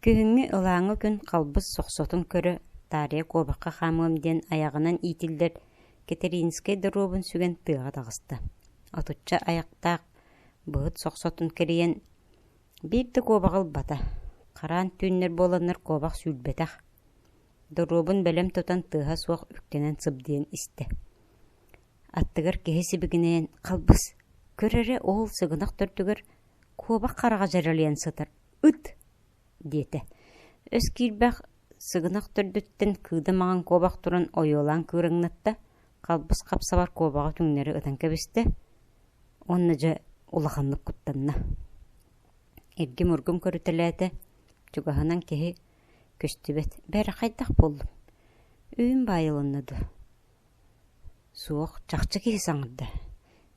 Күһүңҥү ылааҥҥы күн халбыс сохсотун көрө таарыа куобакка хаамыам диэн аяҕынан иитиллэр Кетеринскай дорубун сүгэн тыаҕа таҕыста. Отучча аяктаах быһыт сохсотун кэриэн биир да куобаҕыл бата. Хараан түүннэр буоланнар куобах сүүлбэтэх. Дорубун бэлэм тутан тыаһа суох үктэнэн сыбдыан истэ. Аттыгар киһи сибигинээн халбыс көрөрэ оол сыгынах төрдүгөр куобах хараҕа жаралыан сытар. Ыт! Диэте. Өс киирбэх сыгынах төрдүттэн кыыда маҕан куобах туран ойуолаан кыырыҥнатта халбыс хапсабар куобаҕа түҥнэри ытан кэбистэ. Онна дьэ улаханнык куттанна. Эргим ургум көрүтэлээте чугаһынан киһи көстүбэт. Бэри хайдах боллум. Үүн баайылыннаду. Суох чахчы киһи саҥарда.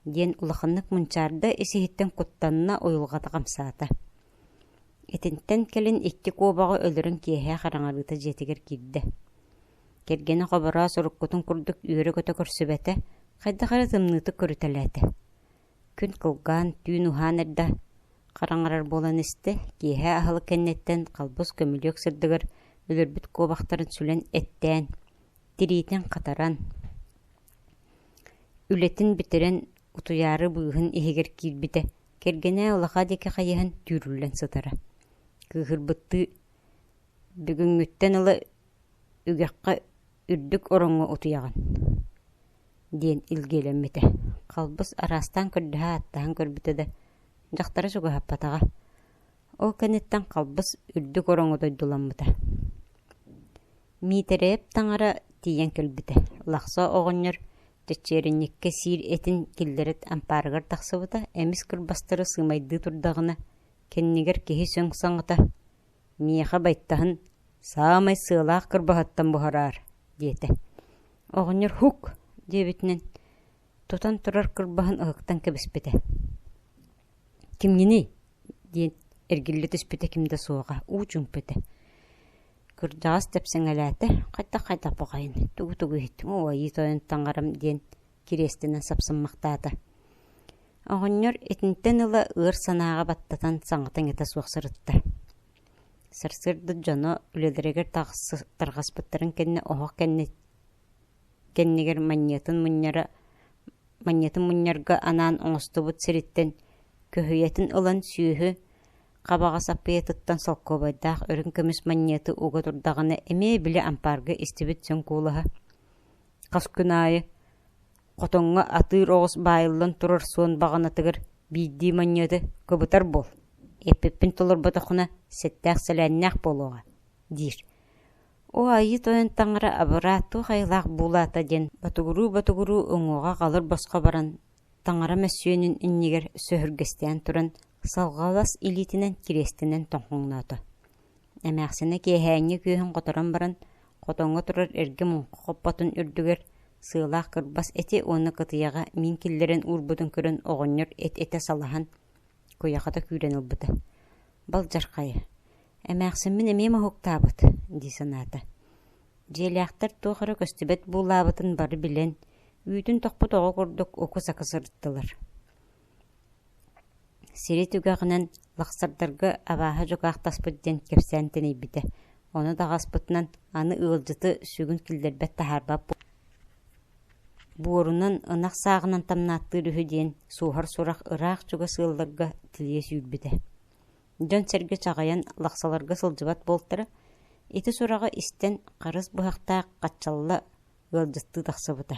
Диэн улаханнык мунчаарда исиһиттэн куттанна ойулҕата хамсаата. Этинтэн келин икки куобаҕа өлөрүн киэһэ хараҥарыыта дьиэтигэр киирдэ. Кэргэнэ хобороо суруккутун курдук үөрэ көтө көрсүбэтэ хайдахары тымныыты көрүтэлээте. Күн кылгаан түүн уһаан эрдэ хараҥарар буолан истэ киэһэ аһылы кэннэттэн халбыс көмүлүөк сырдыгар өлөрбүт куобахтарын сүлэн эттээн, тириитэн хатаран, үлэтин битэрэн утуйаары быыһын иһигэр киирбитэ кэргэнэ улаха диэки хайыһан түүрүллэн сытара. Кыыһырбытты бүгүҥҥүттэн ылы үгэххэ үрдүк ороҥҥо утуйаҕын диэн илгиэлэммитэ. Халбыс араастаан көрдөһө аттаһан көрбүтэ да дьахтара чугаһаппатаҕа. Ол кэнниттэн халбыс үрдүк ороҥҥо дойдуламмыта. Миитэрэйэп таҥара тиийэн кэлбитэ. Лахса оҕонньор чэччиэринньиккэ сиир этин киллэрит ампаарыгар тахсыбыта эмис кырбастары сыымайдыы турдаҕына кэннигэр киһи сөҥ саҥата. Миэхэ байттаһын саамай сыалаах кырбаһаттан буһараар диэтэ. Оҕонньор хук диэбитинэн тутан турар кырбаһын ыһыктан кэбиспитэ. Кимнини диэн эргиллэ түспүтэ кимдэ суоҕа уу чуҥпүтэ. Кырдьаҕас тэпсэҥэлээтэ хайдах баҕайын тугу иһиттиҥ уайыы тойон таҥарам диэн кириэстинэн сапсыммахтаата. Оҕонньор этинтэн ыла ыар санааҕа баттатан саҥатаҥ эtä суох сырытта. Сарсыарда дьоно үлэлэригэр тарҕаспыттарын кэннэ оһох кэннигэр манньыатын мунньарга анаан оҥостубут сириттэн көһүйэтин ылан сүүһү хабаҕа саппыйа тыттан солкуобайдаах өрүн көмүс манньыаты уга турдаҕына эмиэ билэ ампаарга истибит сөҥ куулаһа. Хас күн аайы хотоҥҥо атыыр оҕус баайыллан турар суон баҕанатыгар биирдии манньыаты көбүтар буол. Эппиппин тулурбатахуна сэттээх сэлээннээх буолуоҕа диир. О айы тойон таҥара абырааттуу хайылаах буулаата диэн батугуруу уҥуоҕа халыр босхо баран таҥара мэссүөнүн иннигэр сөһүргэстиэн туран салҕалас илиитинэн кириэстинэн тоҥхуҥноото. Эмээхсинэ киэһээҥҥи күүһүн хоторон баран хотоҥҥо турар эргэ муҥха хоппотун үрдүгэр сыылаах кырбас эти уонна кытыйаҕа миин киллэрэн уурбутун көрөн оҕонньор эт-этэ салаһан куйахата күүрэн ылбыта. Бал жархайа. Эмээхсиммин эмиэ маһуктаабыт дии санаата. Дьиэлээхтэр туохара көстүбэт буулаабытын бары билэн үүтүн тохпут оҕо курдук уку сакысырыттылар. Сири түгэҕинэн лахсардарга абааһа дьукаах таспыт диэн кэпсээн тэнийбитэ. Ону даҕаспытынан аны ыалдьыты сүгүн киллэрбэт таһаарбап буорунан ынах сааҕынан тамнааттыыр үһү диэн суухар сурах ыраах чуга сыалларга тилиэ сүүрбитэ. Дьон сэргэ чаҕайан лахсаларга сылдьыбат буолтара ити сураҕа истэн харыс быһахтаах хаччалла ыалдьыттыы тахсыбыта.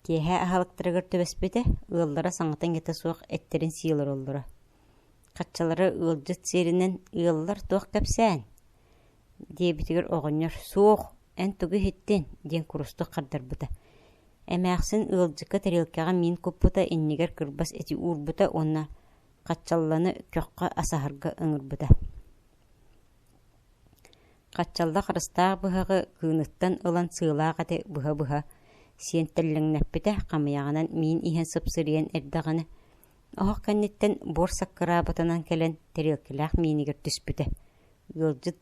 Киэһэ аһалыктарыгар төбөспүтэ ыаллара саҥатаҥ этэ суох эттерин сиилэр оллора. Хаччалары ыалдьыт сииринэн ыаллар туох кэпсээн диэбитигэр оҕонньор суох эн тугу иһиттин диэн курустук хардарбыта. Эмээхсин ыалдьыкка тарелкаҕа миин куппута иннигэр кырбас эти уурбута уонна хаччалланы көххө асаһарга ыҥырбыта. Хаччалла харыстаах быһаҕы кыыныттан ылан сыылаах ати быһа сиэнтэллэҥнэппитэ хамыяҕынан миин иһэн сыпсырыйан эрдэҕинэ оһох кэнниттэн буор саккыраабытынан кэлэн тарелкалаах миинигэр түспүтэ. Ыалдьыт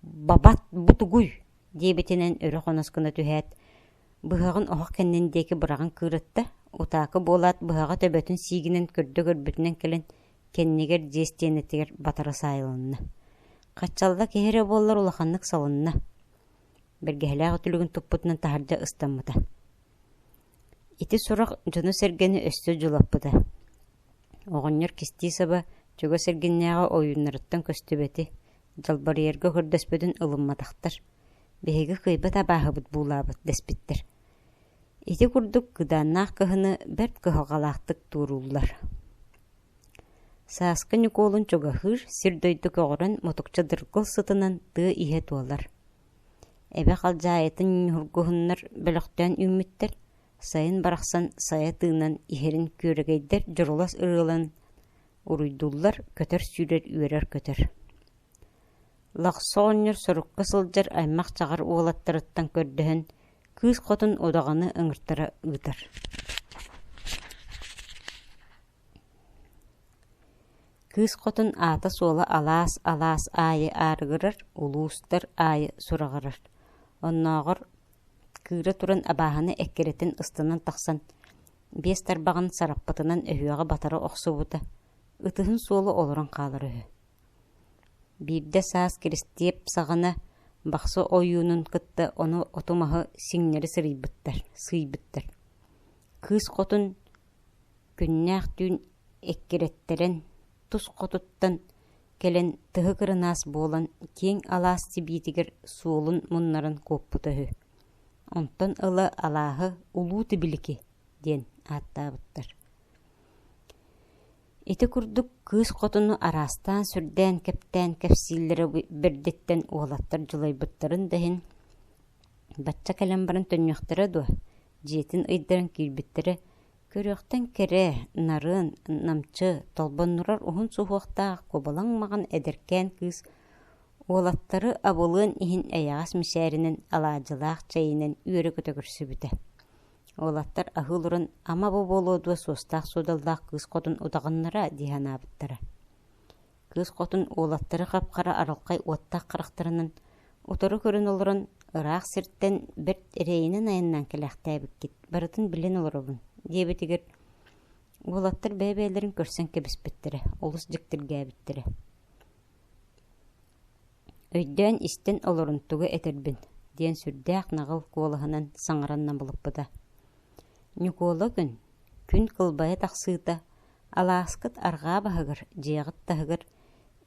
бабат бутугуй диэбитинэн өрө хоноскуна түһээт. Быһаҕын оһох кэннин диэки быраҕын кыырытта утаакы буолаат быһаҕа төбөтүн сиигинэн көрдө көрбүтүнэн кэлэн кэннигэр диэстиэнэтигэр батара саайыланна. Качалда кеһере боллар улаханнык салынна. Бергәһләг түлүгүн туппутунан таһарда ыстаммыта. Ити сурак жону сергени өстө жулаппыта. Оҕонньор кисти саба чөгө сергеннээҕэ ойуннарыттан көстүбэти, жалбарыерге көрдөспөдүн ылымматахтар. Беһиги кыйба табааһыбыт буулаабыт деспиттер. Ити курдук кыдааннаах кыһыны бэрт кыһаҕалаахтык тууруллар. Сааска Николун чугаһыыр сир дойдук оҕорон мотукча дыргыл сытынан тыа иһэ туолар. Эбэ халдьаайытын хургуһуннар бөлөхтөөн үммиттер, сайын барахсан сая тыынан иһэрин күөрэгэйдэр жорулас ырыалан уруйдуллар көтөр сүүрэр үөрэр көтөр. Лахсоонньор сорукка сылдьар аймах чаҕар уолаттарыттан көрдөһөн кыыс хотун удаҕаны ыҥыртара ыытар. Кыыс хотун аата суола алаас аайы аарыгырар, улуустар аайы сураҕарар. Оннооҕор кыыра туран абааһыны эккеретин ыстынан тахсан, биэс тарбаҕын сараппытынан өһүөҕэ батары охсубута, ытыһын суолу олорон хаалар өһү. Биирдэ саас киристиэп саҕана бахсы ойуунун кытта ону отумаһы сиҥнэри сыйбыттар. Кыыс хотун күннээх түүн эккереттерен тус хотуттан келен тыһы кырынаас буолан киэң алаас тибиитигэр суолун муннарын куоппута үһү. Онтон ыла алааһы улуу тибилики диэн ааттаабыттар. Ити курдук кыыс хотуну араастаан сүрдээн кэптээн кэпсииллэри бердиттэн уолаттар дьулайбыттарын дэһин бачча кэлэн барын төнньөхтөрө дуо, дьиэтин ыйдарын киирбиттэрэ көрөөхтэн кэрэ, нарыын, намчы, толбоннурар уһун суһуохтаах кубалаҥмаҕан эдэркээн кыыс уолаттары абылыын иһин эйэҕас мисээринэн алаадьылаах чэйинэн үөрэ көтөгөрсүбүтэ. Уолаттар аһыл уран ама бу болуодуа суостаах судаллаах кыыс хотун удаҕаннара диһанаабыттара. Кыыс хотун уолаттары хапхара аралхай уоттаах харахтарынан утору көрөн олорон ыраах сирттэн бэрт эрэйинэн айаннаан кэлээхтээбиккит барытын билэн олоробун диэбитигэр уолаттар бэйбэйлэрин көрсөн кэбиспиттэрэ, олус дьиктиргээбиттэрэ. Өйдөөн истэн олорунтугу этербин диэн сүрдээх нагыл куолаһынан саҥаранна булуппута. Никола күн кылбайа тахсыыта, алааскыт аргаа баһыгар, дьиэҕит таһыгар,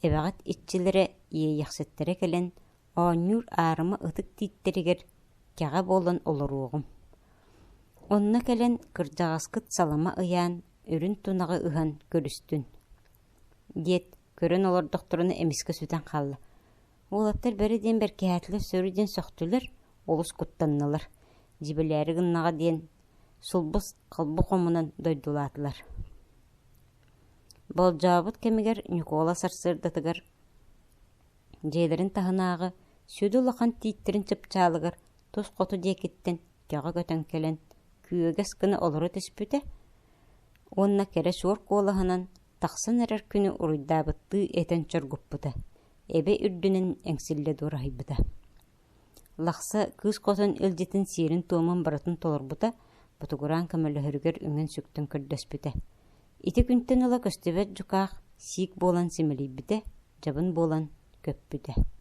эбэҕит итчилэрэ иэйэхсэттерэ кэлэн оонньуур аарыма ытык тииттеригэр кэҕэ буолан олоруоҕум. Онна кэлэн кырдьаҕаскыт салама ыйаан, үрүн тунаҕы ыһан көрүстүн. Диэт көрөн олордохторуну эмискэ сүтэн хаалла. Уолаттар бери диэн беркээтлэр сөрү диэн сөхтүлэр, олус куттаннылар. Дибэлээри гыннаҕа диэн сулбус халбу хомунан дойдулаатылар. Болжаабыт кэмигэр Никола сарсыырдатыгар дьиэлэрин таһынааҕы сүдү улахан тииттерин чыпчаалыгар тус хоту диэкиттэн кэҕэ көтөн кэлэн күүгэс кыны олоро түспүтэ. Уонна кэрэ суор куолаһынан тахсан эрэр күнү уруйдаабыттыы этэн чоргуппута. Эбе үрдүнэн эҥсиллэ дуораһыйбыта. Лахса кыыс хотун ылдьытын сиирин туомун баратын толорбута, бутугураан көмөлөһөрүгэр үҥүн сүктүн көрдөспүтэ. Ити күнтэн ыла көстүбэт дьукаах сиик буолан симэлийбитэ, жабын буолан көппүтэ.